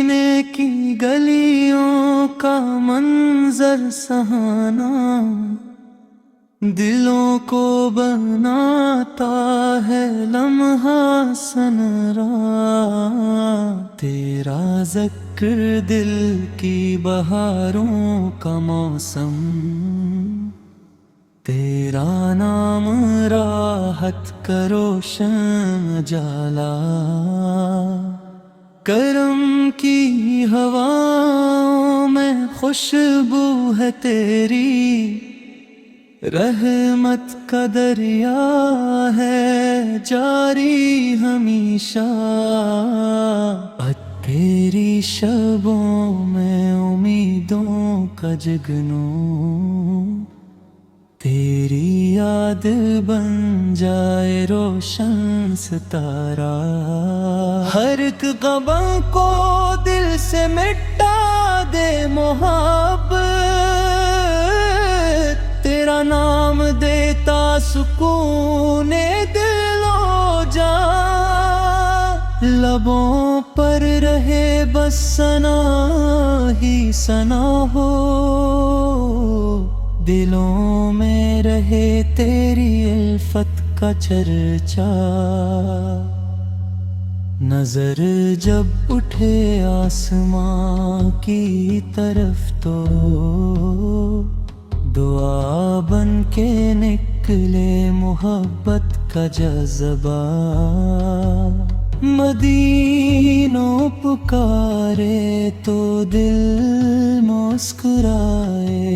मदीने की गलियों का मंजर सहाना दिलों को बनाता है लम्हा सनरा। तेरा ज़िक्र दिल की बहारों का मौसम, तेरा नाम राहत का रोशन जाला। करम की हवाओं में खुशबू है तेरी, रहमत का दरिया है जारी हमेशा। तेरी शबों में उम्मीदों का जगनू, तेरी याद बन जाए रोशन सितारा। हर एक गम को दिल से मिटा दे मोहब्बत, तेरा नाम देता सुकून दिलो जा। लबों पर रहे बस सना ही सना हो, दिलों में रहे तेरी उल्फत का चर्चा। नजर जब उठे आसमां की तरफ तो दुआ बन के निकले मोहब्बत का जज्बा। मदीनों पुकारे तो दिल मुस्कुराए,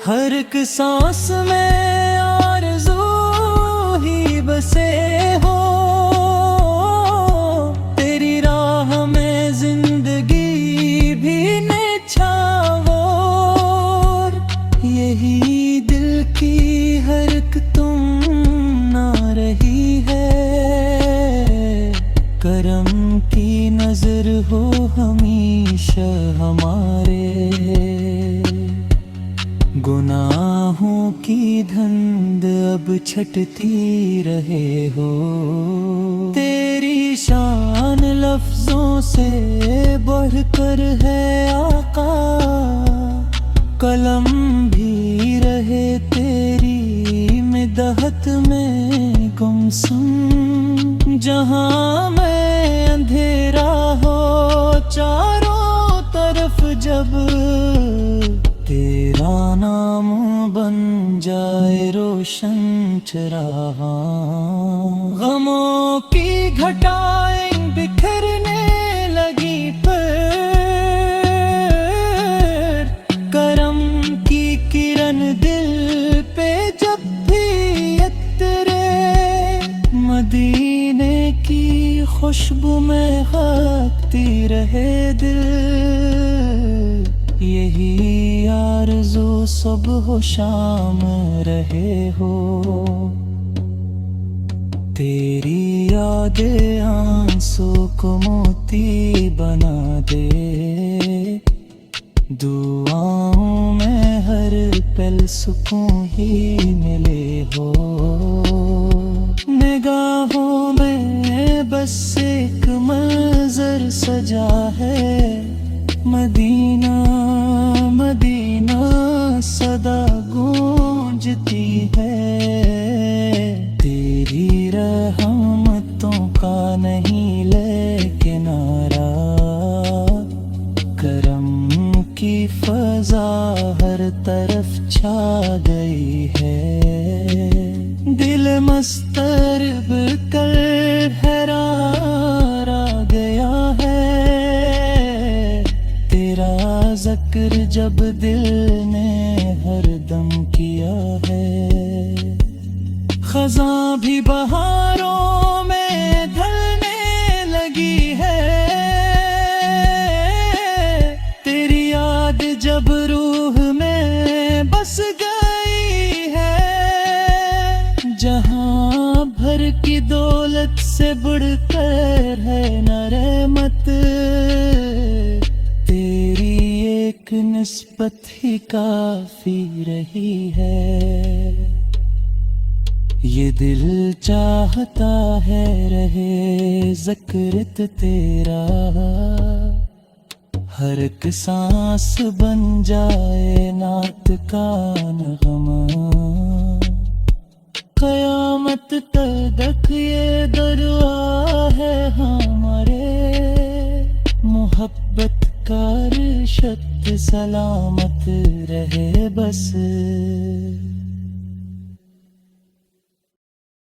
हर एक सांस में आरज़ू ही बसे हो। तेरी राह में जिंदगी भी निछावर, यही दिल की हर एक तुम ना रही है। करम की नजर हो हमेशा हमारे, गुनाहों की धुंध अब छटती रहे हो। तेरी शान लफ्जों से बढ़कर है आका, कलम भी रहे तेरी मिदहत में गुमसुम। जहां में अंधेरा हो चारों तरफ, जब तेरा नाम बन जाए रोशन चराग। गमों की घटाएं बिखरने लगी पर, करम की किरण दिल पे जब भी उतरे। मदीने की खुशबू में हकती रहे दिल, यही आरज़ू सुबह शाम रहे हो। तेरी यादें आंसू को मोती बना दे, दुआओं में हर पल सुकून ही मिले हो। निगाहों में बस एक मंजर सजा है, मदीना मदीना सदा गूंजती है। तेरी रहमतों का नहीं ले किनारा, करम की फजा हर तरफ छा गई है। दिल मस्तरब कर हैरान आ गया है, तेरा ज़िक्र जब दिल ने हरदम किया है। ख़ज़ां भी बहारों में ढलने लगी है, तेरी याद जब रूह में बस गई है। जहां भर की दौलत से बढ़कर है न रहमत, तेरी एक निस्बत ही काफी रही है। ये दिल चाहता है रहे ज़िक्र तेरा, हर एक सांस बन जाए नात का नग़मा। क़यामत तक ये दुआ है हमारे, मोहब्बत का रिश्ता सलामत रहे बस।